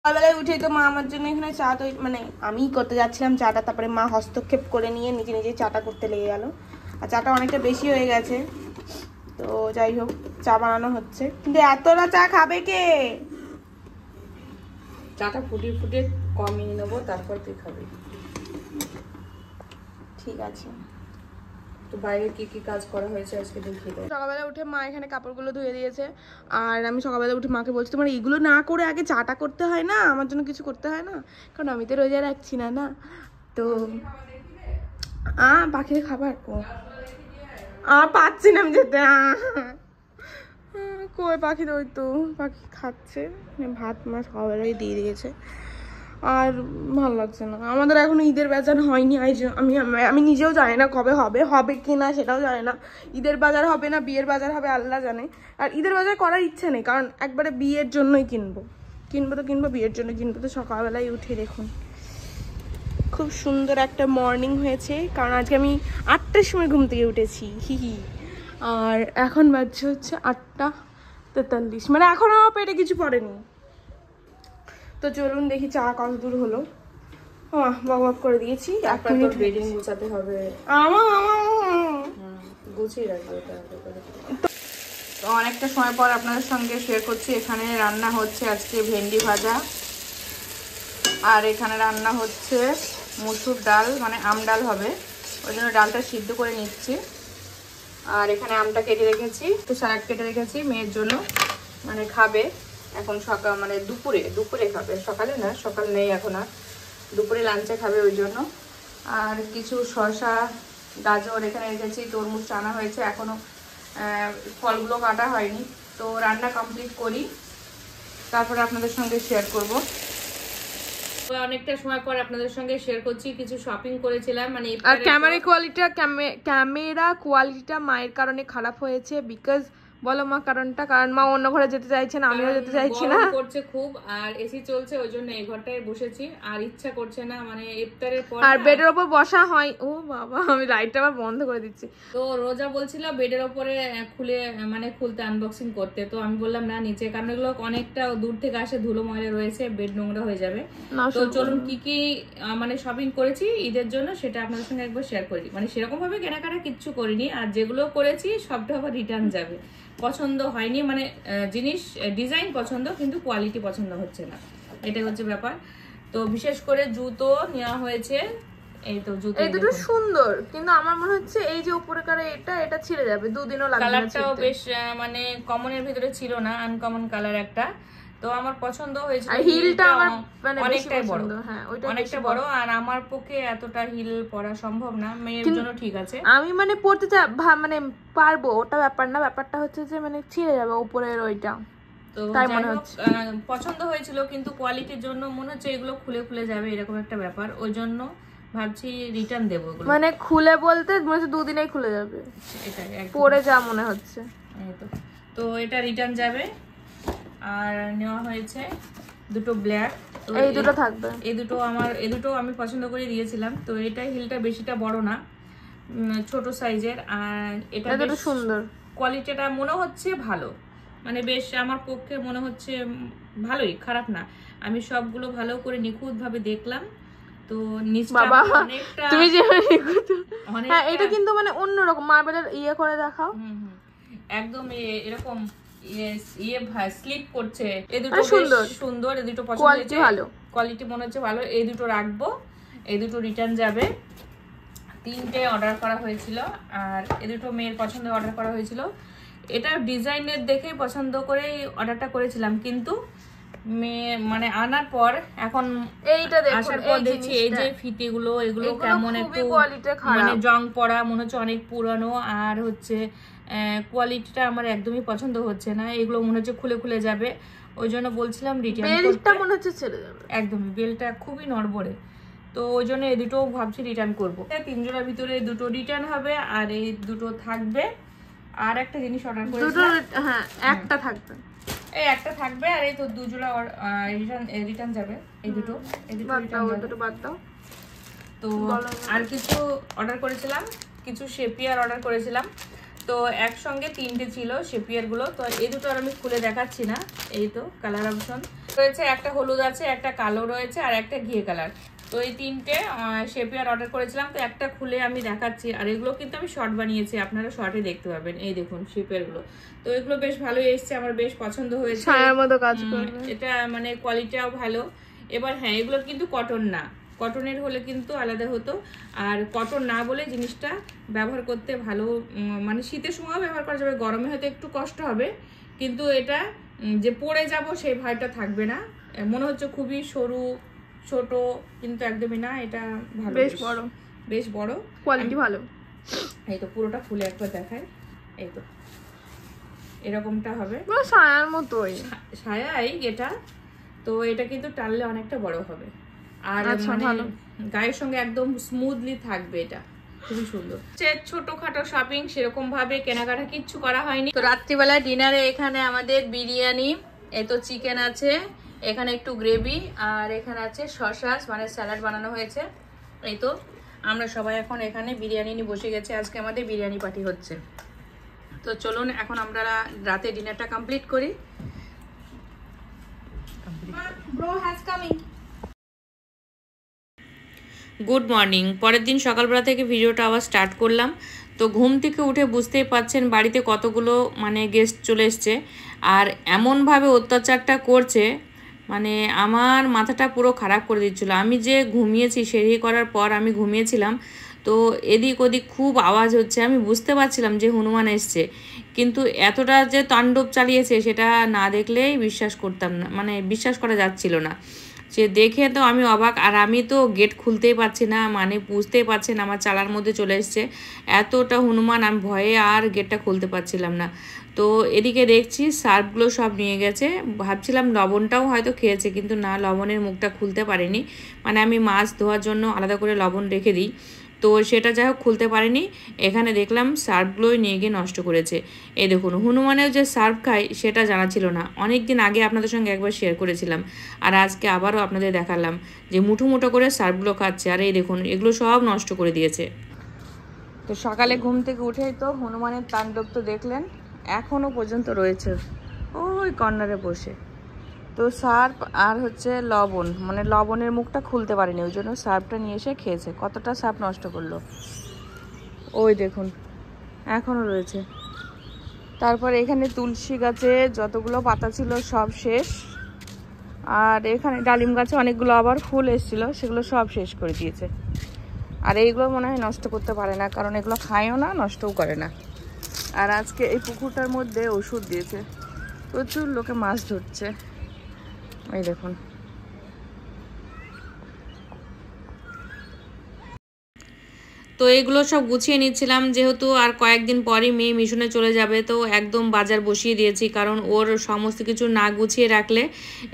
সকালবেলায় উঠেই তো মা আমার জন্য এখানে চা তো মানে আমি করতে যাচ্ছিলাম চাটা, তারপরে মা হস্তক্ষেপ করে নিয়ে নিজে নিজে চাটা করতে লেগে গেল। আর চাটা অনেকটা বেশি হয়ে গেছে, তো যাই হোক চা বানানো হচ্ছে। কিন্তু এতটা চা খাবে কে? চাটা ফুটিয়ে ফুটিয়ে কমিয়ে নেবো, তারপর তুই খাবি। ঠিক আছে। তো বাইরে কি কি কাজ করা হয়েছে আজকে দেখিয়ে দেয়। সকালবেলা উঠে মা এখানে কাপড়গুলো ধুয়ে দিয়েছে, আর আমি সকালবেলা উঠে মাকে বলছি তোমার এইগুলো না করে আগে চাটা করতে হয় না, আমার জন্য কিছু করতে হয় না, কারণ আমি তো রোজা রাখছি না না। তো পাখির খাবার পাচ্ছি না আমি যেতে। কই পাখি, তো ওই তো পাখি খাচ্ছে ভাত, মা সকালবেলায় দিয়ে দিয়েছে। আর ভালো লাগছে না, আমাদের এখনো ঈদের বাজার হয়নি। আমি নিজেও জানি না কবে হবে কি না সেটাও জানি না। ঈদের বাজার হবে না বিয়ের বাজার হবে আল্লাহ জানে। আর ঈদের বাজার করার ইচ্ছে নেই, কারণ একবারে বিয়ের জন্যই কিনবো তো কিনবো, বিয়ের জন্য কিনবো। তো সকালবেলায় উঠে দেখুন খুব সুন্দর একটা মর্নিং হয়েছে, কারণ আজকে আমি 8টার সময় ঘুম থেকে উঠেছি আর এখন বাজছে হচ্ছে 8:43, মানে এখনো পেটে কিছু পড়েনি। তো চলুন দেখি চা কত দূর হলো। বক করে দিয়েছি, 1 মিনিট বেডিং গুছাতে হবে। গুছিয়ে রাখবো। তো অনেকটা সময় পর আপনাদের সঙ্গে শেয়ার করছি, এখানে রান্না হচ্ছে আজকে ভেন্ডি ভাজা, আর এখানে রান্না হচ্ছে মুসুর ডাল, মানে আম ডাল হবে, ওই জন্য ডালটা সিদ্ধ করে নিচ্ছি। আর এখানে আমটা কেটে রেখেছি, তো স্যালাড কেটে রেখেছি মেয়ের জন্য, মানে খাবে এখন সকাল, মানে দুপুরে খাবে, সকালে না, সকাল নেই এখন, আর দুপুরে লাঞ্চে খাবে ওই জন্য। আর কিছু শসা গাজর এখানে রেখেছি, তরমুজ আনা হয়েছে, এখনো ফলগুলো কাটা হয়নি। তো রান্না কমপ্লিট করি, তারপরে আপনাদের সঙ্গে শেয়ার করব। অনেকটা সময় পর আপনাদের সঙ্গে শেয়ার করছি, কিছু শপিং করেছিলাম, মানে আর ক্যামেরা কোয়ালিটিটা মায়ের কারণে খারাপ হয়েছে। বিকজ বলো মা কারণটা? কারণ মা অন্য ঘরে যেতে চাইছে না, আমিও যেতে চাইছি না, করছে খুব, আর এসি চলছে ওই জন্য এই ঘরটায় বসেছি, আর ইচ্ছা করছে না, মানে ইফতারের পর আর বেডের উপর বসা হয়। ও বাবা, আমি লাইটটা আবার বন্ধ করে দিচ্ছি। তো রোজা বলছিল বেডের উপরে খুলতে আনবক্সিং করতে, তো আমি বললাম না নিচে, কারণ এগুলো অনেকটা দূর থেকে আসে, ধুলো ময়লা রয়েছে, বেড নোংরা হয়ে যাবে। তো চলুন কি কি মানে শপিং করেছি ঈদের জন্য সেটা আপনাদের সঙ্গে একবার শেয়ার করি। মানে সেরকম ভাবে কেনাকাটা কিচ্ছু করিনি, আর যেগুলো করেছি সবটা আবার রিটার্ন যাবে। পছন্দ হয়নি, মানে জিনিস ডিজাইন পছন্দ, কিন্তু কোয়ালিটি পছন্দ হচ্ছে না, এটাই হচ্ছে ব্যাপার। তো বিশেষ করে জুতো নেওয়া হয়েছে, এই তো জুতো, এই দুটো সুন্দর, কিন্তু আমার মনে হচ্ছে এই যে উপরে কারে এটা ছিঁড়ে যাবে, দুদিনও লাগবে না। কালারটাও বেশ মানে কমনের ভিতরে ছিল না, আনকমন কালার একটা। তো আমার পছন্দ হয়েছে, আর হিলটা আমার মানে অনেকটাই বড়, হ্যাঁ ওইটা অনেকটা বড়, আর আমার পক্ষে এতটা হিল পরা সম্ভব না, মেয়ের জন্য ঠিক আছে। আমি মানে পড়তে মানে পারবো, ওটা ব্যাপার না, ব্যাপারটা হচ্ছে যে মানে ছিঁড়ে যাবে উপরের ওইটা। তো তাই মনে হচ্ছে পছন্দ হয়েছিল, কিন্তু কোয়ালিটির জন্য মনে হচ্ছে এগুলো খুলে যাবে, এরকম একটা ব্যাপার, ওই জন্য ভাবছি রিটার্ন দেবো এগুলো। মানে খুলে বলতে মনে হচ্ছে দুদিনেই খুলে যাবে, এটাই পরে যা মনে হচ্ছে। তো এটা রিটার্ন যাবে। আর নেওয়া হয়েছে দুটো ব্ল্যাক, এই দুটো থাকবে, এই দুটো আমি পছন্দ করে দিয়েছিলাম। তো এটা হিলটা বেশিটা বড় না, ছোট সাইজের, আর এটা বেশ সুন্দর, কোয়ালিটিটা মনে হচ্ছে ভালো, মানে বেশ আমার পক্ষে মনে হচ্ছে ভালোই, খারাপ না। আমি সবগুলো ভালো করে নিখুঁত ভাবে দেখলাম। তো নিচটা অনেকটা, তুমি যে হ্যাঁ এটা কিন্তু মানে অন্যরকম মার্বেলের ইয়ে করে দেখাও, একদম এরকম স্লিপ করছে। এই দুটো সুন্দর, এই দুটো পছন্দ হয়েছে, ভালো কোয়ালিটি মনে হচ্ছে ভালো। এই দুটো রাখবো, এই দুটো রিটার্ন যাবে। 3টে অর্ডার করা হয়েছিল, আর এই দুটো মেয়ের পছন্দে অর্ডার করা হয়েছিল। এটা ডিজাইনের দেখেই পছন্দ করে অর্ডারটা করেছিলাম, কিন্তু মেয়ে মানে আনার পর এখন এইটা আসার পর দেখছি এই যে ফিতেগুলো, এগুলো কেমন একটু মানে জং পড়া, মনে হচ্ছে অনেক পুরানো, আর হচ্ছে কোয়ালিটিটা আমার একদমই পছন্দ হচ্ছে না, এগুলো মনে হচ্ছে খুলে যাবে, ওই জন্য বলছিলাম রিটার্ন করতে। বেলটা মনে হচ্ছে ছেড়ে যাবে, একদমই বেলটা খুবই নড়বড়ে, তো ওই জন্য এই দুটো ভাবছি রিটার্ন করবো। 3 জোড়ার ভিতরে দুটো রিটার্ন হবে, আর এই দুটো থাকবে। আর একটা জিনিস অর্ডার করেছিলাম, হ্যাঁ একটা থাকবে, এই একটা থাকবে, আর এই তো 2 জোড়া রিটার্ন যাবে, এই দুটো বাদ দাও। তো আর কিছু অর্ডার করেছিলাম, কিছু শেপিয়ার অর্ডার করেছিলাম, তো একসঙ্গে 3টে ছিল শেপিয়ারগুলো। তো এই দুটো আর আমি খুলে দেখাচ্ছি না, এই তো কালার অপশন রয়েছে, একটা হলুদ আছে, একটা কালো রয়েছে, আর একটা ঘিয়ে কালার। তো এই 3টে শেপিয়ার অর্ডার করেছিলাম, তো একটা খুলে আমি দেখাচ্ছি। আর এগুলো কিন্তু আমি শর্ট বানিয়েছি, আপনারা শর্টে দেখতে পাবেন। এই দেখুন শেপিয়ারগুলো, তো এগুলো বেশ ভালোই এসছে, আমার বেশ পছন্দ হয়েছে। ছায়ার মতো কাজ করবে, এটা মানে কোয়ালিটিটাও ভালো। এবার হ্যাঁ, এগুলো কিন্তু কটন না, কটনের হলে কিন্তু আলাদা হতো। আর কটন না বলে জিনিসটা ব্যবহার করতে ভালো, মানে শীতের সময়ও ব্যবহার করা যাবে, গরমে হয়তো একটু কষ্ট হবে, কিন্তু এটা যে পরে যাব সেই ভয়টা থাকবে না। মনে হচ্ছে খুবই সরু ছোট, কিন্তু একদমই না, এটা ভালো, বেশ বড়, বেশ বড়, কোয়ালিটি ভালো। এই তো পুরোটা খুলে একবার দেখায়, এই তো এরকমটা হবে, ছায়ার মতোই, ছায়াই এটা। তো এটা কিন্তু টানলে অনেকটা বড় হবে, আর মানে গায়ের সঙ্গে একদম স্মুথলি থাকবে, এটা খুবই সুন্দর। ছোটখাটো শপিং সেরকম ভাবে কেনাকাটা কিচ্ছু করা হয়নি। তো রাত্রিবেলা ডিনারে এখানে আমাদের বিরিয়ানি, এই তো চিকেন আছে, এখানে একটু গ্রেভি, আর এখানে আছে শসা, মানে স্যালাড বানানো হয়েছে। এই তো আমরা সবাই এখন এখানে বিরিয়ানি নিয়ে বসে গেছে, আজকে আমাদের বিরিয়ানি পার্টি হচ্ছে। তো চলুন এখন আমরা রাতে ডিনারটা কমপ্লিট করি। Good morning. পরের দিন সকালবেলা থেকে ভিডিওটা আবার স্টার্ট করলাম। তো ঘুম থেকে উঠে বুঝতেই পাচ্ছেন বাড়িতে কতগুলো মানে গেস্ট চলে এসছে, আর এমনভাবে অত্যাচারটা করছে, মানে আমার মাথাটা পুরো খারাপ করে দিচ্ছিলো। আমি যে ঘুমিয়েছি, সেরি করার পর আমি ঘুমিয়েছিলাম, তো এদিক ওদিক খুব আওয়াজ হচ্ছে, আমি বুঝতে পারছিলাম যে হনুমান এসছে, কিন্তু এতটা যে তাণ্ডব চালিয়েছে সেটা না দেখলেই বিশ্বাস করতাম না, মানে বিশ্বাস করা যাচ্ছিল না। সে দেখে তো আমি অবাক, আর আমি তো গেট খুলতেই পারছি না, মানে বুঝতেই পারছেন আমার চালার মধ্যে চলে এসছে, এতটা হনুমান, আমি ভয়ে আর গেটটা খুলতে পারছিলাম না। তো এদিকে দেখছি সার্ফগুলো সব নিয়ে গেছে, ভাবছিলাম লবণটাও হয়তো খেয়েছে, কিন্তু না, লবণের মুখটা খুলতে পারিনি, মানে আমি মাছ ধোয়ার জন্য আলাদা করে লবণ রেখে দিই, তো সেটা যাই হোক খুলতে পারিনি। এখানে দেখলাম সার্ফগুলোই নিয়ে গিয়ে নষ্ট করেছে। এই দেখুন, হনুমানেও যে সার্ফ খায় সেটা জানা ছিল না, অনেক দিন আগে আপনাদের সঙ্গে একবার শেয়ার করেছিলাম, আর আজকে আবারও আপনাদের দেখালাম যে মুঠো মুঠো করে সার্ফগুলো খাচ্ছে, আর এই দেখুন এগুলো সব নষ্ট করে দিয়েছে। তো সকালে ঘুম থেকে উঠেই তো হনুমানের তাণ্ডব তো দেখলেন, এখনও পর্যন্ত রয়েছে ওই কর্নারে বসে। তো সার্ফ আর হচ্ছে লবণ, মানে লবণের মুখটা খুলতে পারেনি, ওই জন্য সার্ফটা নিয়ে এসে খেয়েছে। কতটা সার্ফ নষ্ট করলো, ওই দেখুন এখনও রয়েছে। তারপর এখানে তুলসী গাছে যতগুলো পাতা ছিল সব শেষ, আর এখানে ডালিম গাছে অনেকগুলো আবার ফুল এসেছিলো, সেগুলো সব শেষ করে দিয়েছে। আর এইগুলো মনে হয় নষ্ট করতে পারে না, কারণ এগুলো খায়ও না, নষ্টও করে না। আর আজকে এই পুকুরটার মধ্যে ওষুধ দিয়েছে, প্রচুর লোকে মাছ ধরছে, এই দেখুন। তো এগুলো সব গুছিয়ে নিচ্ছিলাম, যেহেতু আর কয়েকদিন পরই মেয়ে মিশনে চলে যাবে, তো একদম বাজার বসিয়ে দিয়েছি, কারণ ওর সমস্ত কিছু না গুছিয়ে রাখলে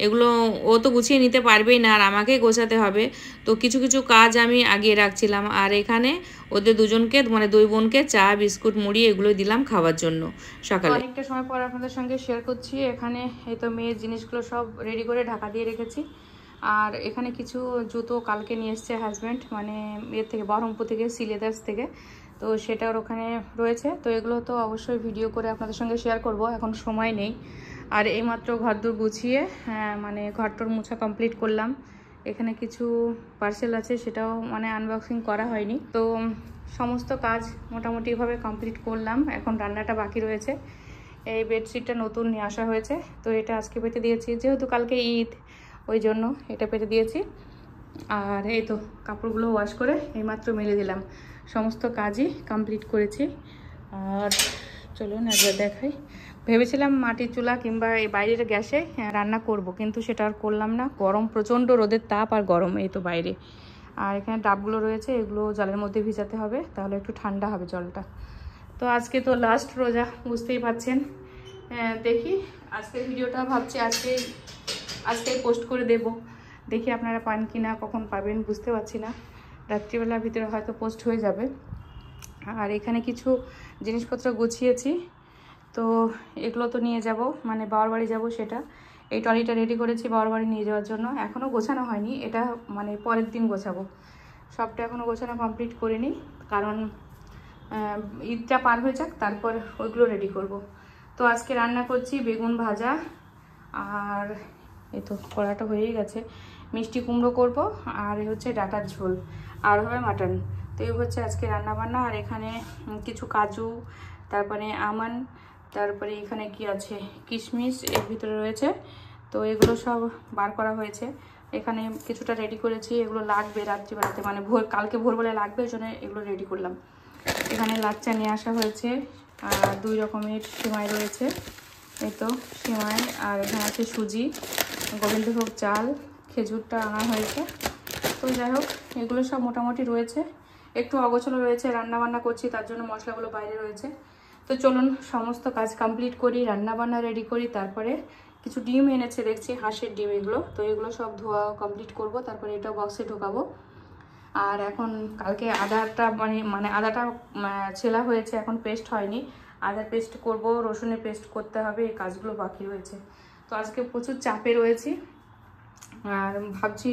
এগুলো ও তো গুছিয়ে নিতে পারবেই না, আর আমাকে গোছাতে হবে। তো কিছু কিছু কাজ আমি আগিয়ে রাখছিলাম, আর এখানে ওদের দুজনকে, মানে দুই বোনকে চা বিস্কুট মুড়ি এগুলো দিলাম খাওয়ার জন্য সকালে। অনেকটা সময় পর আপনাদের সঙ্গে শেয়ার করছি। এখানে এই তো মেয়ের জিনিসগুলো সব রেডি করে ঢাকা দিয়ে রেখেছি, আর এখানে কিছু জুতো কালকে নিয়ে এসছে হাজব্যান্ড, মানে এর থেকে বহরমপুর থেকে, সিলেদার্স থেকে, তো সেটার ওখানে রয়েছে। তো এগুলো তো অবশ্যই ভিডিও করে আপনাদের সঙ্গে শেয়ার করব, এখন সময় নেই। আর এইমাত্র ঘরদোর গুছিয়ে মানে ঘরটোর মোছা কমপ্লিট করলাম। এখানে কিছু পার্সেল আছে, সেটাও মানে আনবক্সিং করা হয়নি। তো সমস্ত কাজ মোটামুটিভাবে কমপ্লিট করলাম, এখন রান্নাটা বাকি রয়েছে। এই বেডশিটটা নতুন নিয়ে আসা হয়েছে, তো এটা আজকে পেতে দিয়েছি, যেহেতু কালকে ঈদ, ওই জন্য এটা পেতে দিয়েছি। আর এই তো কাপড়গুলো ওয়াশ করে এইমাত্র মেলে দিলাম, সমস্ত কাজই কমপ্লিট করেছি। আর চলুন একবার দেখাই। ভেবেছিলাম মাটির চুলা কিংবা এই বাইরের গ্যাসে রান্না করব, কিন্তু সেটা আর করলাম না, গরম, প্রচণ্ড রোদের তাপ আর গরম, এই তো বাইরে। আর এখানে ডাবগুলো রয়েছে, এগুলো জলের মধ্যে ভিজাতে হবে, তাহলে একটু ঠান্ডা হবে জলটা। তো আজকে তো লাস্ট রোজা, বুঝতেই পারছেন। দেখি আজকের ভিডিওটা ভাবছি আজকেই পোস্ট করে দেব, দেখি আপনারা পান কি না, কখন পাবেন বুঝতে পারছি না, রাত্রিবেলার ভিতরে হয়তো পোস্ট হয়ে যাবে। আর এখানে কিছু জিনিসপত্র গুছিয়েছি, তো এগুলো তো নিয়ে যাব, মানে বাবার বাড়ি যাব, সেটা এই ট্রলিটা রেডি করেছি বাবার বাড়ি নিয়ে যাওয়ার জন্য। এখনও গোছানো হয়নি, এটা মানে পরের দিন গোছাবো, সবটা এখনও গোছানো কমপ্লিট করিনি, কারণ ঈদটা পার হয়ে যাক, তারপর ওইগুলো রেডি করব। তো আজকে রান্না করছি বেগুন ভাজা, আর এই তো কড়াটা হয়েই গেছে, মিষ্টি কুমড়ো করব, আর এই হচ্ছে ডাটার ঝোল, আর হবে মাটন। তো এই হচ্ছে আজকে রান্না বান্না। আর এখানে কিছু কাজু, তারপরে আমন্ড, তারপরে এখানে কি আছে কিশমিশ এর ভিতরে রয়েছে। তো এগুলো সব বার করা হয়েছে, এখানে কিছুটা রেডি করেছি, এগুলো লাগবে রাত্রিবেলাতে, মানে কালকে ভোরবেলা লাগবে, ওই জন্য এগুলো রেডি করলাম। এখানে লাচ্চা নিয়ে আসা হয়েছে, আর 2 রকমের সিমাই রয়েছে, এই তো সিমাই, আর এখানে আছে সুজি, গোবিন্দভোগ চাল, খেজুরটা আনা হয়েছে। তো যাই হোক, এগুলো সব মোটামুটি রয়েছে, একটু অগোছালো রয়েছে, রান্না বান্না করছি তার জন্য মশলাগুলো বাইরে রয়েছে। তো চলুন সমস্ত কাজ কমপ্লিট করি, রান্না বান্না রেডি করি, তারপরে কিছু ডিম এনেছে দেখছি, হাঁসের ডিম এগুলো, তো এগুলো সব ধোয়া কমপ্লিট করব, তারপরে এটাও বক্সে ঢোকাবো। আর এখন কালকে আদাটা মানে আদাটা ছেলা হয়েছে, এখন পেস্ট হয়নি, আদার পেস্ট করব, রসুনের পেস্ট করতে হবে, এই কাজগুলো বাকি রয়েছে। তো আজকে প্রচুর চাপে রয়েছি, আর ভাবছি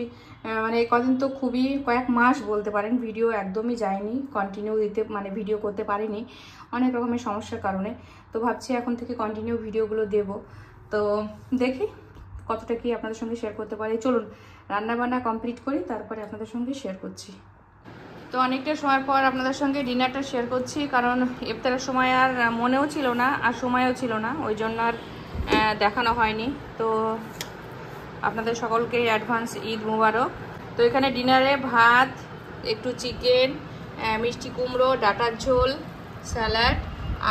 মানে এই কদিন তো খুবই কয়েক মাস বলতে পারেন ভিডিও একদমই যায়নি, কন্টিনিউ দিতে মানে ভিডিও করতে পারিনি অনেক রকমের সমস্যার কারণে। তো ভাবছি এখন থেকে কন্টিনিউ ভিডিওগুলো দেব। তো দেখি কতটা কি আপনাদের সঙ্গে শেয়ার করতে পারি। চলুন রান্না বান্না কমপ্লিট করি, তারপরে আপনাদের সঙ্গে শেয়ার করছি। তো অনেকটা সময় পর আপনাদের সঙ্গে ডিনারটা শেয়ার করছি, কারণ ইফতারের সময় আর মনেও ছিল না, আর সময়ও ছিল না, ওই জন্য আর দেখানো হয়নি। তো আপনাদের সকলকে অ্যাডভান্স ঈদ মুবারক। তো এখানে ডিনারে ভাত, একটু চিকেন, মিষ্টি কুমড়ো, ডাটার ঝোল, স্যালাড,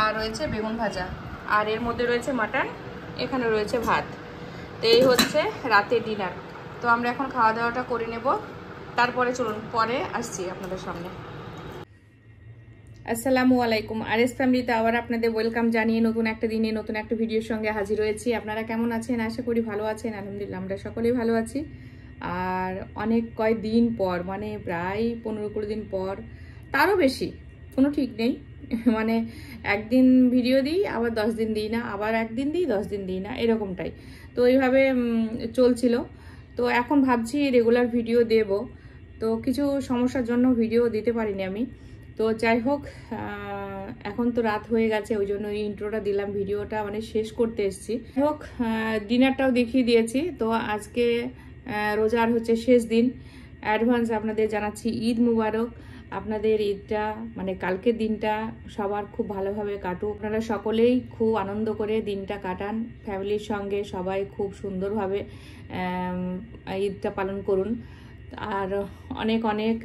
আর রয়েছে বেগুন ভাজা, আর এর মধ্যে রয়েছে মাটন, এখানে রয়েছে ভাত। তো এই হচ্ছে রাতের ডিনার। তো আমরা এখন খাওয়া দাওয়াটা করে নেব, তারপরে চলুন পরে আসছি আপনাদের সামনে। আসসালামু আলাইকুম, আরএস ফ্যামিলিতে আবার আপনাদের ওয়েলকাম জানিয়ে নতুন একটা দিনে নতুন একটা ভিডিওর সঙ্গে হাজির হয়েছি। আপনারা কেমন আছেন? আশা করি ভালো আছেন। আলহামদুলিল্লাহ আমরা সকলেই ভালো আছি। আর অনেক কয়েকদিন পর, মানে প্রায় 15-20 দিন পর, তারও বেশি, কোনো ঠিক নেই, মানে একদিন ভিডিও দিই, আবার 10 দিন দিই না, আবার একদিন দিই 10 দিন দিই না, এরকমটাই। তো এইভাবে চলছিল। তো এখন ভাবছি রেগুলার ভিডিও দেব, তো কিছু সমস্যার জন্য ভিডিও দিতে পারিনি আমি। তো যাই হোক, এখন তো রাত হয়ে গেছে, ওই জন্য ইন্ট্রোটা দিলাম, ভিডিওটা মানে শেষ করতে এসেছি। যাই হোক, ডিনারটাও দেখিয়ে দিয়েছি। তো আজকে রোজার হচ্ছে শেষ দিন, অ্যাডভান্স আপনাদের জানাচ্ছি ঈদ মুবারক। আপনাদের ঈদটা মানে কালকের দিনটা সবার খুব ভালোভাবে কাটুক, আপনারা সকলেই খুব আনন্দ করে দিনটা কাটান, ফ্যামিলির সঙ্গে সবাই খুব সুন্দরভাবে ঈদটা পালন করুন। আর অনেক অনেক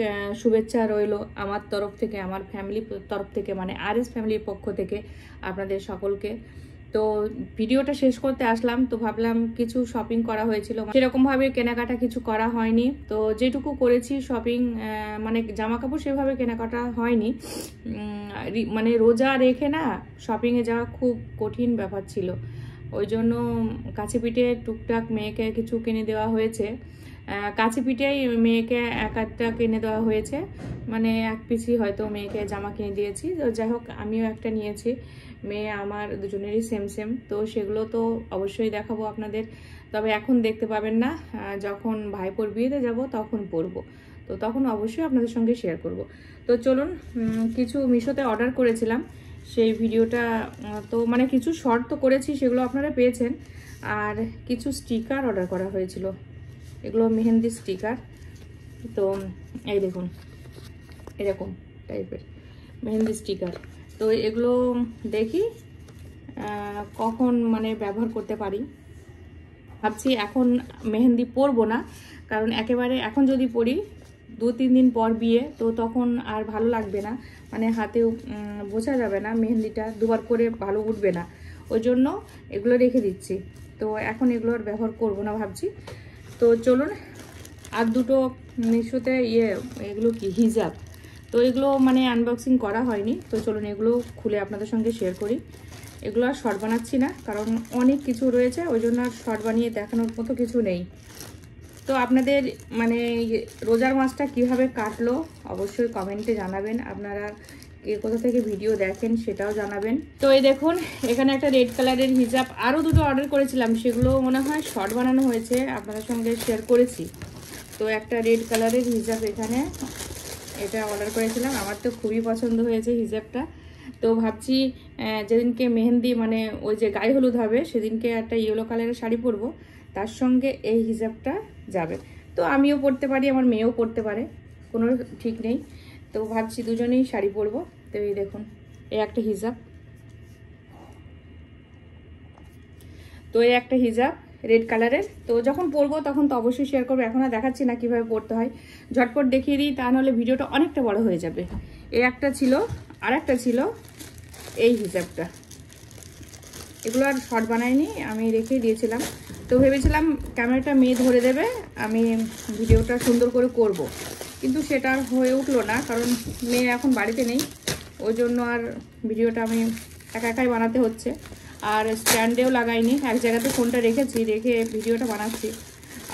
শুভেচ্ছা রইল আমার তরফ থেকে, আমার ফ্যামিলির তরফ থেকে, মানে আরএস ফ্যামিলির পক্ষ থেকে আপনাদের সকলকে। তো ভিডিওটা শেষ করতে আসলাম, তো ভাবলাম কিছু শপিং করা হয়েছিল, সেরকমভাবে কেনাকাটা কিছু করা হয়নি। তো যেটুকু করেছি শপিং, মানে জামা কাপড় সেভাবে কেনাকাটা হয়নি, মানে রোজা রেখে না শপিংয়ে যাওয়া খুব কঠিন ব্যাপার ছিল, ওই জন্য কাছে পিঠে টুকটাক মেয়েকে কিছু কিনে দেওয়া হয়েছে। কাছে পিঠেই মেয়েকে একটা কিনে দেওয়া হয়েছে, মানে এক পিসি হয়তো মেয়েকে জামা কিনে দিয়েছি। তো যাই হোক, আমিও একটা নিয়েছি, মেয়ে আমার দুজনেরই সেম সেম। তো সেগুলো তো অবশ্যই দেখাবো আপনাদের, তবে এখন দেখতে পাবেন না, যখন ভাইপোর বিয়েতে যাব তখন পরবো, তো তখন অবশ্যই আপনাদের সঙ্গে শেয়ার করব। তো চলুন, কিছু মিশোতে অর্ডার করেছিলাম, সেই ভিডিওটা তো মানে কিছু শর্ট তো করেছি, সেগুলো আপনারা পেয়েছেন। আর কিছু স্টিকার অর্ডার করা হয়েছিল, এগুলো মেহেন্দি স্টিকার। তো এই দেখুন এরকম টাইপের মেহেন্দি স্টিকার। তো এগুলো দেখি কখন মানে ব্যবহার করতে পারি। ভাবছি এখন মেহেন্দি পরবো না, কারণ একেবারে এখন যদি পরি 2-3 দিন পর বিয়ে, তো তখন আর ভালো লাগবে না, মানে হাতেও বোঝা যাবে না, মেহেন্দিটা দুবার করে ভালো উঠবে না, ওই জন্য এগুলো রেখে দিচ্ছি। তো এখন এগুলো আর ব্যবহার করবো না ভাবছি। তো চলুন, আর দুটো মিশোতে এগুলো কি হিজাব, তো এগুলো মানে আনবক্সিং করা হয়নি। তো চলুন এগুলো খুলে আপনাদের সঙ্গে শেয়ার করি। এগুলো আর শর্ট বানাচ্ছি না, কারণ অনেক কিছু রয়েছে, ওই জন্য আর শর্ট বানিয়ে দেখানোর মতো কিছু নেই। তো আপনাদের মানে রোজার মাসটা কিভাবে কাটলো অবশ্যই কমেন্টে জানাবেন, আপনারা কে কোথা থেকে ভিডিও দেখেন সেটাও জানাবেন। তো এই দেখুন, এখানে একটা রেড কালারের হিজাব, আরও দুটো অর্ডার করেছিলাম, সেগুলো মনে হয় শর্ট বানানো হয়েছে, আপনাদের সঙ্গে শেয়ার করেছি। তো একটা রেড কালারের হিজাব এখানে এটা অর্ডার করেছিলাম, আমার তো খুবই পছন্দ হয়েছে হিজাবটা। তো ভাবছি যেদিনকে মেহেন্দি মানে ওই যে গায়ে হলুদ হবে সেদিনকে একটা ইয়েলো কালারের শাড়ি পরবো, তার সঙ্গে এই হিজাবটা যাবে। তো আমিও পরতে পারি, আমার মেয়েও পরতে পারে, কোনো ঠিক নেই। তো ভাবছি দুজনেই শাড়ি পরবো। তো এই দেখুন, এই একটা হিজাব, তো এই একটা হিজাব রেড কালারের। তো যখন পরবো তখন তো অবশ্যই শেয়ার করবো, এখন আর দেখাচ্ছি না কিভাবে পরতে হয়, ঝটপট দেখিয়ে দিই, তা নাহলে ভিডিওটা অনেকটা বড় হয়ে যাবে। এই একটা ছিল, আর একটা ছিল এই হিজাবটা। এগুলো আর শর্ট বানাইনি, আমি রেখে দিয়েছিলাম। তো ভেবেছিলাম ক্যামেরাটা মেয়ে ধরে দেবে, আমি ভিডিওটা সুন্দর করে করব, কিন্তু সেটা হয়ে উঠলো না, কারণ মেয়ে এখন বাড়িতে নেই, ওই জন্য আর ভিডিওটা আমি একা একাই বানাতে হচ্ছে। আর স্ট্যান্ডেও লাগাইনি, এক জায়গাতে ফোনটা রেখেছি, রেখে ভিডিওটা বানাচ্ছি।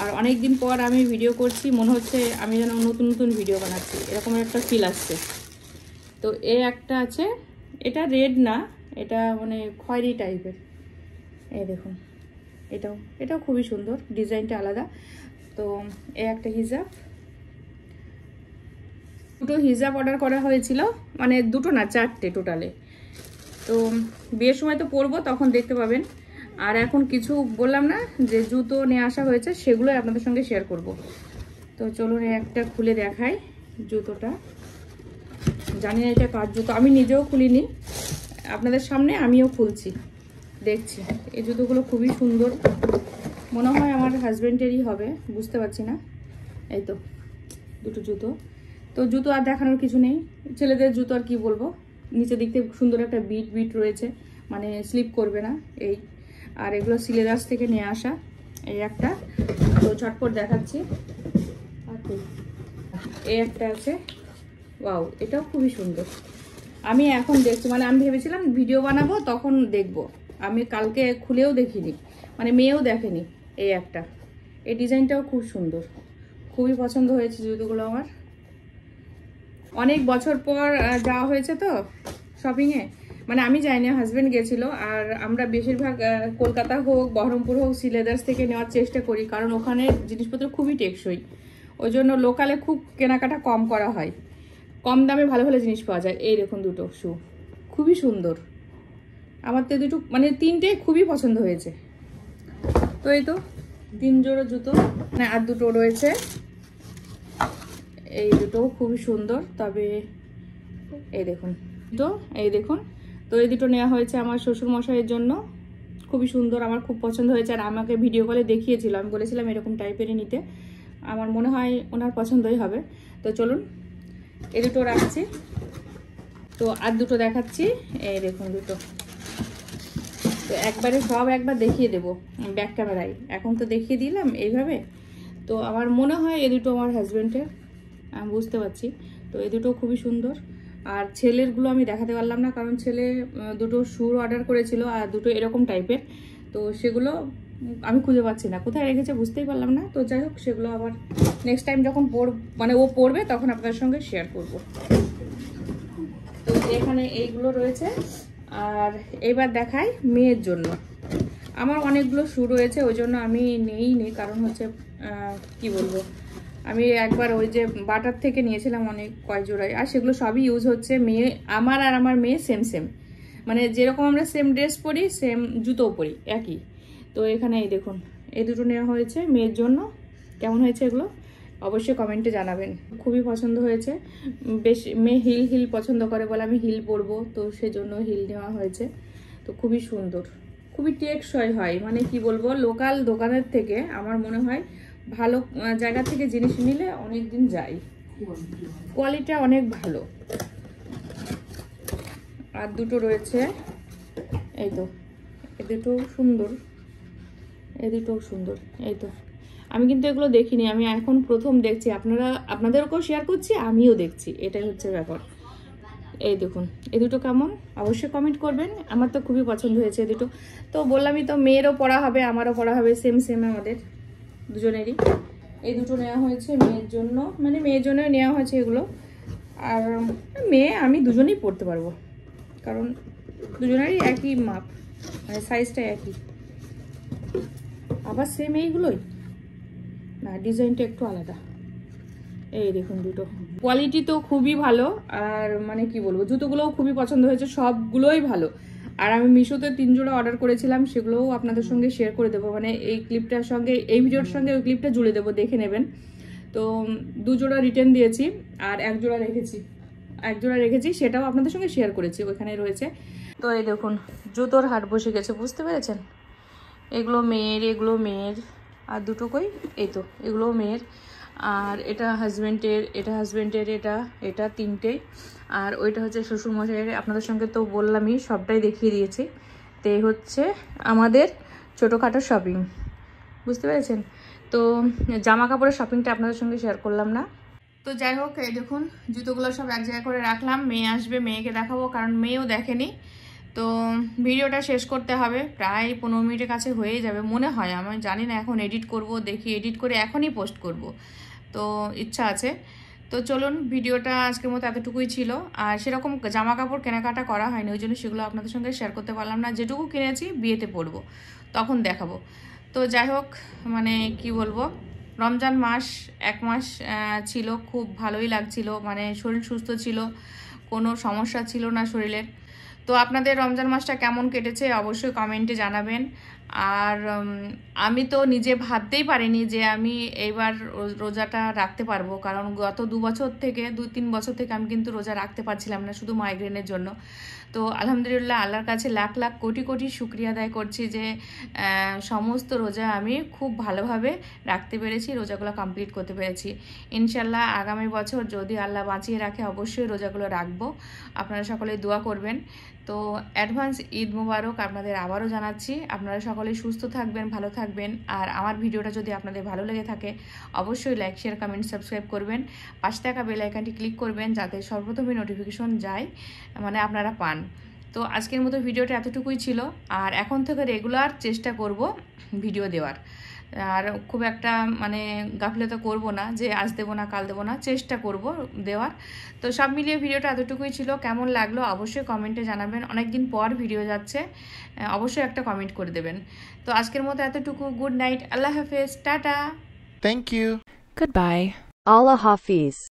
আর অনেক দিন পর আমি ভিডিও করছি, মনে হচ্ছে আমি যেন নতুন নতুন ভিডিও বানাচ্ছি, এরকম একটা ফিল আসছে। তো এই একটা আছে, এটা রেড না, এটা মানে খয়েরি টাইপের। এই দেখুন, এটাও খুবই সুন্দর, ডিজাইনটা আলাদা। তো এই একটা হিজাব, দুটো হিজাব অর্ডার করা হয়েছিল, মানে দুটো না, চারটে টোটালে। তো বিয়ের সময় তো পরবো, তখন দেখতে পাবেন। আর এখন কিছু বললাম না যে জুতো নিয়ে আসা হয়েছে, সেগুলো আপনাদের সঙ্গে শেয়ার করব। তো চলুন একটা খুলে দেখাই জুতোটা। জানি না এটা কার জুতো, আমি নিজেও খুলিনি, আপনাদের সামনে আমিও খুলছি, দেখছি। এই জুতোগুলো খুবই সুন্দর, মনে হয় আমার হাজব্যান্ডেরই হবে, বুঝতে পারছি না। এই তো দুটো জুতো। তো জুতো আর দেখানোর কিছু নেই, ছেলেদের জুতো আর কি বলবো। নিচে দেখতে খুব সুন্দর একটা বিট রয়েছে, মানে স্লিপ করবে না এই। আর এগুলো সিলেদাস থেকে নিয়ে আসা, এই একটা। তো ঝটপট দেখাচ্ছি। এই একটা আছে, ওয়াও, এটাও খুবই সুন্দর। আমি এখন দেখছি, মানে আমি ভেবেছিলাম ভিডিও বানাবো তখন দেখবো, আমি কালকে খুলেও দেখিনি, মানে মেয়েও দেখেনি। এই একটা, এই ডিজাইনটাও খুব সুন্দর, খুবই পছন্দ হয়েছে জুতোগুলো আমার। অনেক বছর পর যাওয়া হয়েছে তো শপিংয়ে, মানে আমি যাইনি, হাজব্যান্ড গেছিল। আর আমরা বেশিরভাগ কলকাতা হোক, বহরমপুর হোক, সিলেদার্স থেকে নেওয়ার চেষ্টা করি, কারণ ওখানে জিনিসপত্র খুবই টেকসই, ওই জন্য লোকালে খুব কেনাকাটা কম করা হয়, কম দামে ভালো ভালো জিনিস পাওয়া যায়। এই দেখুন দুটো শু, খুবই সুন্দর, আমার তো দুটো মানে তিনটে খুবই পছন্দ হয়েছে। তো এই তো 3 জোড়ো জুতো, মানে আর দুটো রয়েছে, এই দুটো খুবই সুন্দর। তবে এই দেখুন তো, এই দেখুন, তো এই দুটো নেওয়া হয়েছে আমার শ্বশুর মশাইয়ের জন্য, খুবই সুন্দর, আমার খুব পছন্দ হয়েছে। আর আমাকে ভিডিও কলে দেখিয়েছিল, আমি বলেছিলাম এরকম টাইপেরই নিতে, আমার মনে হয় ওনার পছন্দই হবে। তো চলুন এই দুটো রাখছি, তো আর দুটো দেখাচ্ছি। এই দেখুন দুটো, তো একবারে সব একবার দেখিয়ে দেবো ব্যাক ক্যামেরায়, এখন তো দেখিয়ে দিলাম এইভাবে। তো আমার মনে হয় এই দুটো আমার হাজব্যান্ডের, আমি বুঝতে পারছি। তো এই দুটো খুবই সুন্দর। আর ছেলেরগুলো আমি দেখাতে পারলাম না, কারণ ছেলে দুটো শুর অর্ডার করেছিল, আর দুটো এরকম টাইপের, তো সেগুলো আমি খুঁজে পাচ্ছি না, কোথায় রেখেছে বুঝতেই পারলাম না। তো যাই হোক, সেগুলো আবার নেক্সট টাইম যখন মানে ও পড়বে তখন আপনাদের সঙ্গে শেয়ার করব। তো এখানে এইগুলো রয়েছে। আর এবার দেখাই মেয়ের জন্য, আমার অনেকগুলো শু রয়েছে, ওই জন্য আমি নেইনি, কারণ হচ্ছে কি বলবো, আমি একবার ওই যে বাটার থেকে নিয়েছিলাম অনেক কয় জোড়ায়, আর সেগুলো সবই ইউজ হচ্ছে। মেয়ে আমার আর আমার মেয়ে সেম সেম, মানে যেরকম আমরা সেম ড্রেস পরি সেম জুতোও পরি একই। তো এখানে এই দেখুন, এই দুটো নেওয়া হয়েছে মেয়ের জন্য। কেমন হয়েছে এগুলো অবশ্যই কমেন্টে জানাবেন, খুবই পছন্দ হয়েছে। বেশ মেয়ে হিল পছন্দ করে বলে আমি হিল পরবো, তো সেজন্য হিল নেওয়া হয়েছে। তো খুবই সুন্দর, খুবই টেকসই হয়, মানে কি বলবো, লোকাল দোকানের থেকে আমার মনে হয় ভালো জায়গা থেকে জিনিস নিলে অনেক দিন যায়, কোয়ালিটি অনেক ভালো। আর দুটো রয়েছে, এই তো এই দুটো সুন্দর, এই দুটোও সুন্দর। এই তো আমি কিন্তু এগুলো দেখিনি, আমি এখন প্রথম দেখছি, আপনাদেরকেও শেয়ার করছি, আমিও দেখছি, এটাই হচ্ছে ব্যাপার। এই দেখুন এই দুটো কেমন অবশ্যই কমেন্ট করবেন, আমার তো খুবই পছন্দ হয়েছে এই দুটো। তো বললামই তো, মেয়েরও পড়া হবে আমারও পড়া হবে, সেম সেম আমাদের দুজনেরই। এই দুটো নেওয়া হয়েছে মেয়ের জন্য, মানে মেয়ের জন্য নেওয়া হয়েছে এগুলো। আর মেয়ে আমি দুজনেই পড়তে পারবো, কারণ দুজনেরই একই মাপ, মানে সাইজটা একই। আবার সেম এইগুলোই না, ডিজাইনটা একটু আলাদা। এই দেখুন দুটো, কোয়ালিটি তো খুবই ভালো, আর মানে কি বলবো, জুতোগুলোও খুবই পছন্দ হয়েছে, সবগুলোই ভালো। আর আমি মিশোতে 3 জোড়া অর্ডার করেছিলাম, সেগুলোও আপনাদের সঙ্গে শেয়ার করে দেবো, মানে এই ক্লিপটার সঙ্গে, এই ভিডিওর সঙ্গে ওই ক্লিপটা জুড়ে দেবো, দেখে নেবেন। তো 2 জোড়া রিটার্ন দিয়েছি, আর 1 জোড়া রেখেছি, সেটাও আপনাদের সঙ্গে শেয়ার করেছি, ওইখানে রয়েছে। তো এই দেখুন জুতোর হাট বসে গেছে, বুঝতে পেরেছেন? এগুলো মেয়ের, আর দুটো কই, এই তো এগুলো মেয়ের, আর এটা হাজবেন্ডের, এটা 3টে, আর ওইটা হচ্ছে শ্বশুরমশাইয়ের। আপনাদের সঙ্গে তো বললামই, সবটাই দেখিয়ে দিয়েছি। তো এই হচ্ছে আমাদের ছোটোখাটো শপিং, বুঝতে পেরেছেন? তো জামা কাপড়ের শপিংটা আপনাদের সঙ্গে শেয়ার করলাম না। তো যাই হোক, এই দেখুন জুতোগুলো সব এক জায়গায় করে রাখলাম, মেয়ে আসবে, মেয়েকে দেখাবো, কারণ মেয়েও দেখেনি। তো ভিডিওটা শেষ করতে হবে, প্রায় 15 মিনিটের কাছে হয়ে যাবে মনে হয়, আমি জানি না, এখন এডিট করব, দেখি এডিট করে এখনই পোস্ট করব, তো ইচ্ছা আছে। তো চলুন, ভিডিওটা আজকের মতো এতটুকুই ছিল। আর সেরকম জামা কাপড় কেনাকাটা করা হয়নি, ওই জন্য সেগুলো আপনাদের সঙ্গে শেয়ার করতে পারলাম না। যেটুকু কিনেছি বিয়েতে পরবো, তখন দেখাবো। তো যাই হোক, মানে কি বলবো, রমজান মাস 1 মাস ছিল, খুব ভালোই লাগছিল, মানে শরীর সুস্থ ছিল, কোনো সমস্যা ছিল না শরীরের। তো আপনাদের রমজান মাসটা কেমন কেটেছে অবশ্যই কমেন্টে জানাবেন। আর আমি তো নিজে ভাবতেই পারিনি যে আমি এইবার রোজাটা রাখতে পারবো, কারণ গত 2-3 বছর থেকে আমি কিন্তু রোজা রাখতে পারছিলাম না, শুধু মাইগ্রেনের জন্য। তো আলহামদুলিল্লাহ, আল্লাহর কাছে লাখ লাখ কোটি কোটি শুকরিয়া আদায় করছি যে সমস্ত রোজা আমি খুব ভালোভাবে রাখতে পেরেছি, রোজাগুলো কমপ্লিট করতে পেরেছি। ইনশাল্লাহ আগামী বছর যদি আল্লাহ বাঁচিয়ে রাখে, অবশ্যই রোজাগুলো রাখবো। আপনারা সকলে দোয়া করবেন। তো অ্যাডভান্স ঈদ মোবারক আপনাদের আবারও জানাচ্ছি। আপনারা সকলে সুস্থ থাকবেন, ভালো থাকবেন। আর আমার ভিডিওটা যদি আপনাদের ভালো লেগে থাকে, অবশ্যই লাইক, শেয়ার, কমেন্ট, সাবস্ক্রাইব করবেন। পাশে থাকা বেল আইকনটি ক্লিক করবেন, যাতে সর্বপ্রথমে নোটিফিকেশন যায়, মানে আপনারা পান। তো আজকের মতো ভিডিওটা এতটুকুই ছিল, আর এখন থেকে রেগুলার চেষ্টা করব ভিডিও দেওয়ার, আর খুব একটা মানে গাফিলতা করব না যে আজ দেবো না কাল দেবো না, চেষ্টা করব দেওয়ার। তো সব মিলিয়ে ভিডিওটা এতটুকুই ছিল, কেমন লাগলো অবশ্যই কমেন্টে জানাবেন। অনেকদিন পর ভিডিও যাচ্ছে, অবশ্যই একটা কমেন্ট করে দেবেন। তো আজকের মতো এতটুকু, গুড নাইট, আল্লাহ হাফেজ, tata, Thank you. Goodbye. Allah Hafiz.